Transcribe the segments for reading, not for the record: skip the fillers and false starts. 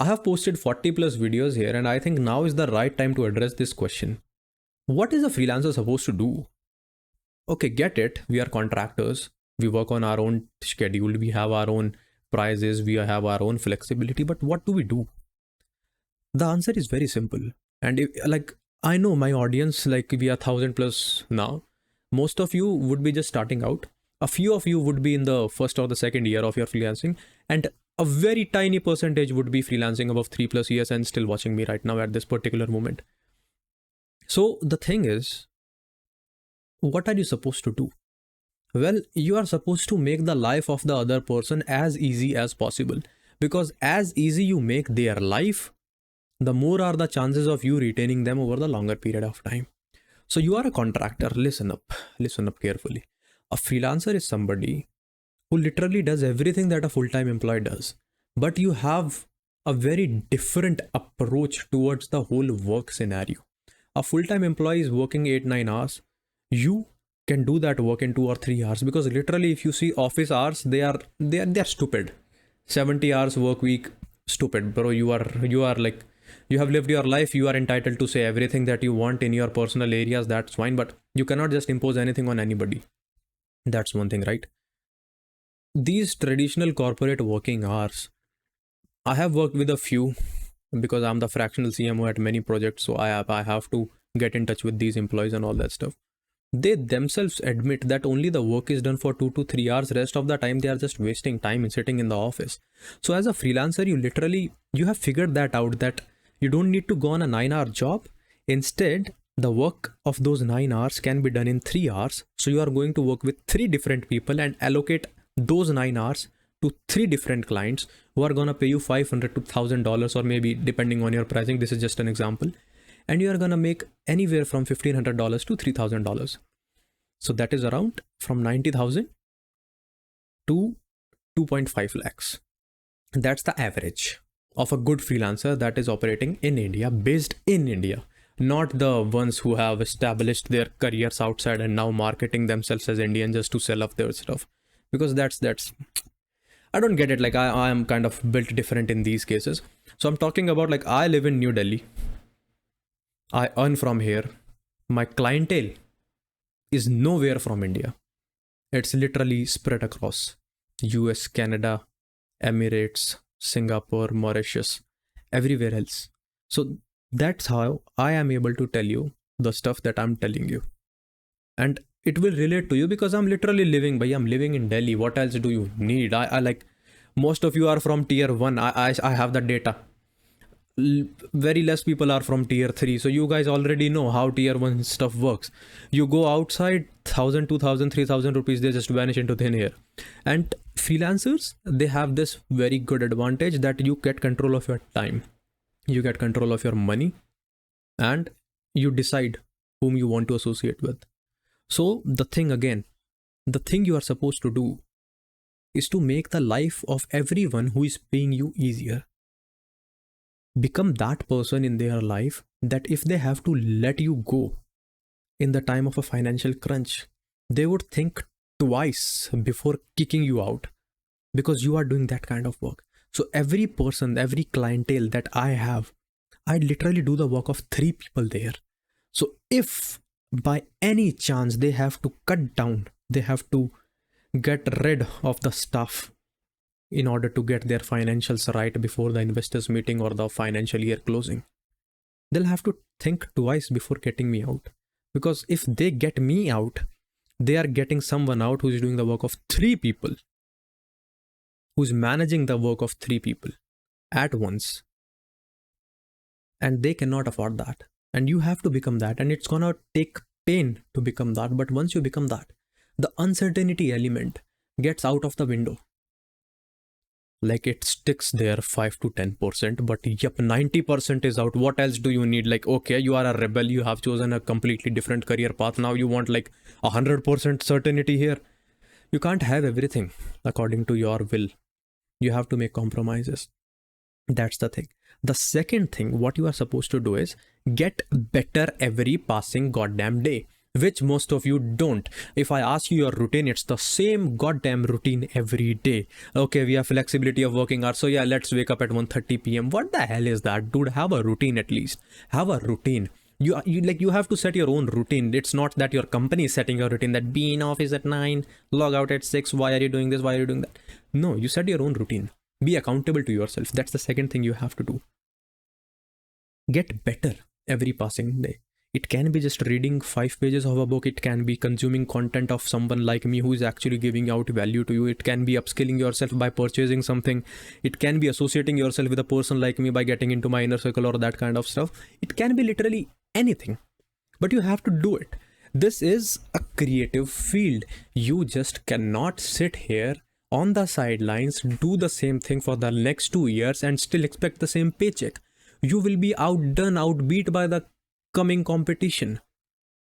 I have posted 40 plus videos here, and I think now is the right time to address this question. What is a freelancer supposed to do? Okay, get it. We are contractors. We work on our own schedule. We have our own prices. We have our own flexibility. But what do we do? The answer is very simple. And I know my audience, like we are 1,000 plus now. Most of you would be just starting out. A few of you would be in the first or the second year of your freelancing, and a very tiny percentage would be freelancing above 3+ years and still watching me right now at this particular moment. So the thing is, what are you supposed to do? Well, you are supposed to make the life of the other person as easy as possible, because as easy you make their life, the more are the chances of you retaining them over the longer period of time. So you are a contractor. Listen up carefully. A freelancer is somebody who literally does everything that a full-time employee does, but you have a very different approach towards the whole work scenario. A full-time employee is working 8-9 hours. You can do that work in 2 or 3 hours, because literally if you see office hours, they are stupid. 70 hours work week, stupid, bro. You are like, you have lived your life. You are entitled to say everything that you want in your personal areas. That's fine, but you cannot just impose anything on anybody. That's one thing, right? These traditional corporate working hours, I have worked with a few because I'm the fractional CMO at many projects. So I have to get in touch with these employees and all that stuff. They themselves admit that only the work is done for 2 to 3 hours. Rest of the time, they are just wasting time and sitting in the office. So as a freelancer, you have figured that out, that you don't need to go on a 9-hour job. Instead, the work of those 9 hours can be done in 3 hours. So you are going to work with 3 different people and allocate those 9 hours to 3 different clients who are going to pay you $500 to $1,000, or maybe depending on your pricing. This is just an example. And you are going to make anywhere from $1,500 to $3,000. So that is around from 90,000 to 2.5 lakhs. That's the average of a good freelancer that is operating in India, based in India, not the ones who have established their careers outside and now marketing themselves as Indian just to sell off their stuff. Because that's I don't get it. Like I am kind of built different in these cases. So I'm talking about, like, I live in New Delhi. I earn from here. My clientele is nowhere from India. It's literally spread across US, Canada, Emirates, Singapore, Mauritius, everywhere else. So that's how I am able to tell you the stuff that I'm telling you. And it will relate to you because I'm literally living in Delhi. What else do you need? I like, most of you are from tier 1. I have the data. Very less people are from tier 3. So you guys already know how tier 1 stuff works. You go outside, 1,000, 2,000, 3,000 rupees, they just vanish into thin air. And freelancers, they have this very good advantage that you get control of your time. You get control of your money, and you decide whom you want to associate with. So the thing you are supposed to do is to make the life of everyone who is paying you easier. Become that person in their life that if they have to let you go in the time of a financial crunch, they would think twice before kicking you out, because you are doing that kind of work. So every person, every clientele that I have, I literally do the work of 3 people there. So if by any chance they have to cut down, they have to get rid of the stuff in order to get their financials right before the investors meeting or the financial year closing, they'll have to think twice before getting me out. Because if they get me out, they are getting someone out who is doing the work of 3 people, who's managing the work of 3 people at once. And they cannot afford that. And you have to become that. And it's gonna take pain to become that. But once you become that, the uncertainty element gets out of the window. Like, it sticks there 5 to 10%, but yep, 90% is out. What else do you need? Like, okay, you are a rebel. You have chosen a completely different career path. Now you want like 100% certainty here. You can't have everything according to your will. You have to make compromises. That's the thing. The second thing, what you are supposed to do is get better every passing goddamn day. which most of you don't. If I ask you your routine, it's the same goddamn routine every day. Okay, we have flexibility of working hours, so yeah, let's wake up at 1:30 p.m. What the hell is that, dude? Have a routine at least. Have a routine. You have to set your own routine. It's not that your company is setting your routine, that be in office at 9, log out at 6. Why are you doing this? Why are you doing that? No, you set your own routine. Be accountable to yourself. That's the second thing you have to do. Get better every passing day. It can be just reading 5 pages of a book. It can be consuming content of someone like me who is actually giving out value to you. It can be upskilling yourself by purchasing something. It can be associating yourself with a person like me by getting into my inner circle or that kind of stuff. It can be literally anything, but you have to do it. This is a creative field. You just cannot sit here on the sidelines, do the same thing for the next 2 years and still expect the same paycheck. You will be outdone, outbeat by the coming competition.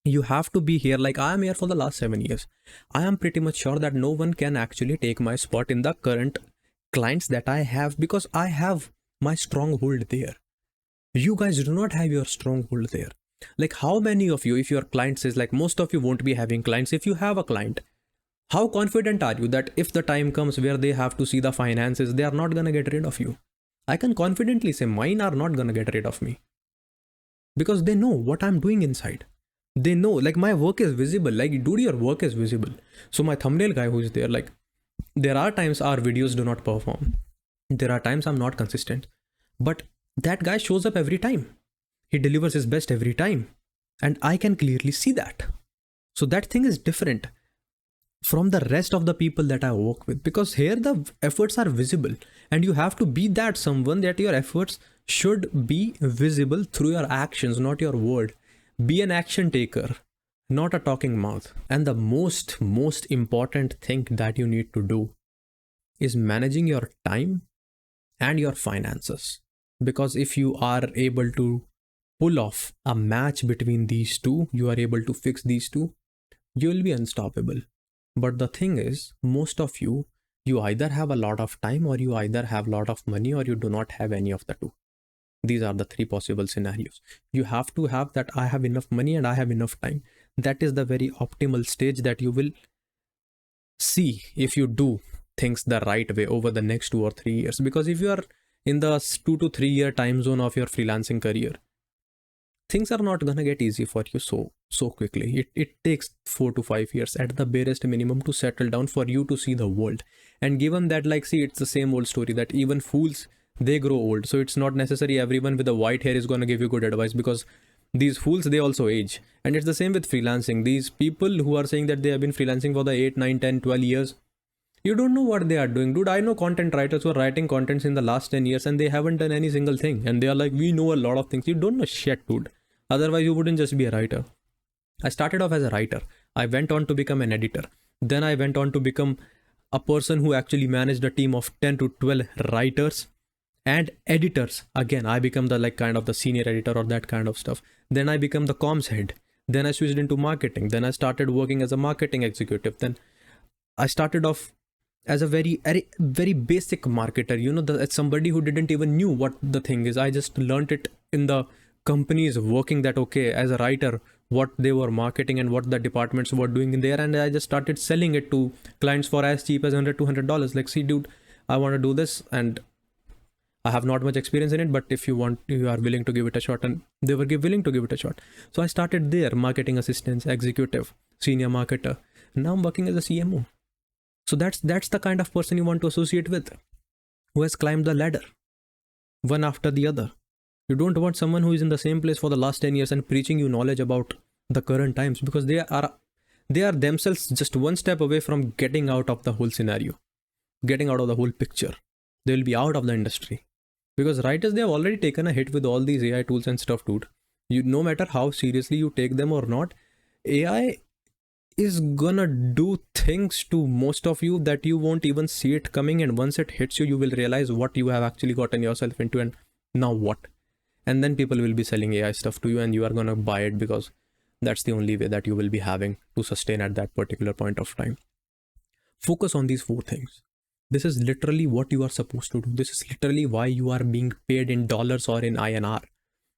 You have to be here. Like I am here for the last 7 years. I am pretty much sure that no one can actually take my spot in the current clients that I have, because I have my stronghold there. You guys do not have your stronghold there. Like how many of you, if your client says, like most of you won't be having clients. If you have a client, how confident are you that if the time comes where they have to see the finances, they are not going to get rid of you? I can confidently say mine are not going to get rid of me, because they know what I'm doing inside. They know, like my work is visible. Like dude, your work is visible. So my thumbnail guy who is there, like there are times our videos do not perform. There are times I'm not consistent, but that guy shows up every time. He delivers his best every time. And I can clearly see that. So that thing is different from the rest of the people that I work with, because here the efforts are visible, and you have to be that someone that your efforts should be visible through your actions, not your word. Be an action taker, not a talking mouth. And the most important thing that you need to do is managing your time and your finances. Because if you are able to pull off a match between these two, you are able to fix these two, you will be unstoppable. But the thing is, most of you either have a lot of time, or you either have a lot of money, or you do not have any of the two. These are the 3 possible scenarios. You have to have that I have enough money and I have enough time. That is the very optimal stage that you will see if you do things the right way over the next 2 or 3 years. Because if you are in the 2 to 3 year time zone of your freelancing career, things are not gonna get easy for you so quickly. It takes 4 to 5 years at the barest minimum to settle down, for you to see the world. And given that, like, see, it's the same old story that even fools, they grow old. So it's not necessary everyone with a white hair is gonna give you good advice, because these fools, they also age. And it's the same with freelancing. These people who are saying that they have been freelancing for the 8, 9, 10, 12 years, you don't know what they are doing. Dude, I know content writers who are writing contents in the last 10 years and they haven't done any single thing. And they are like, we know a lot of things. You don't know shit, dude. Otherwise, you wouldn't just be a writer. I started off as a writer. I went on to become an editor. Then I went on to become a person who actually managed a team of 10 to 12 writers and editors. Again, I become the kind of the senior editor or that kind of stuff. Then I become the comms head. Then I switched into marketing. Then I started working as a marketing executive. Then I started off as a very basic marketer, as somebody who didn't even knew what the thing is. I just learned it in the companies working, that okay, as a writer, what they were marketing and what the departments were doing in there. And I just started selling it to clients for as cheap as $100-$200. Like, see, dude, I want to do this and I have not much experience in it, but if you want, you are willing to give it a shot. And they were willing to give it a shot. So I started there, marketing assistant, executive, senior marketer. Now I'm working as a CMO. So that's the kind of person you want to associate with, who has climbed the ladder one after the other. You don't want someone who is in the same place for the last 10 years and preaching you knowledge about the current times, because they are themselves just one step away from getting out of the whole scenario, getting out of the whole picture. They will be out of the industry, because writers, they have already taken a hit with all these AI tools and stuff, dude. No matter how seriously you take them or not, AI is gonna do things to most of you that you won't even see it coming. And once it hits you, you will realize what you have actually gotten yourself into, and now what? And then people will be selling AI stuff to you and you are gonna buy it, because that's the only way that you will be having to sustain at that particular point of time. Focus on these 4 things. This is literally what you are supposed to do. This is literally why you are being paid in dollars or in INR.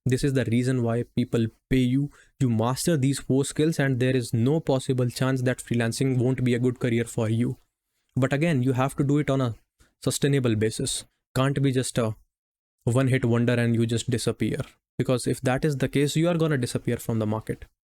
This is the reason why people pay you. You master these 4 skills and there is no possible chance that freelancing won't be a good career for you. But again, you have to do it on a sustainable basis. Can't be just a one hit wonder and you just disappear. Because if that is the case, you are going to disappear from the market.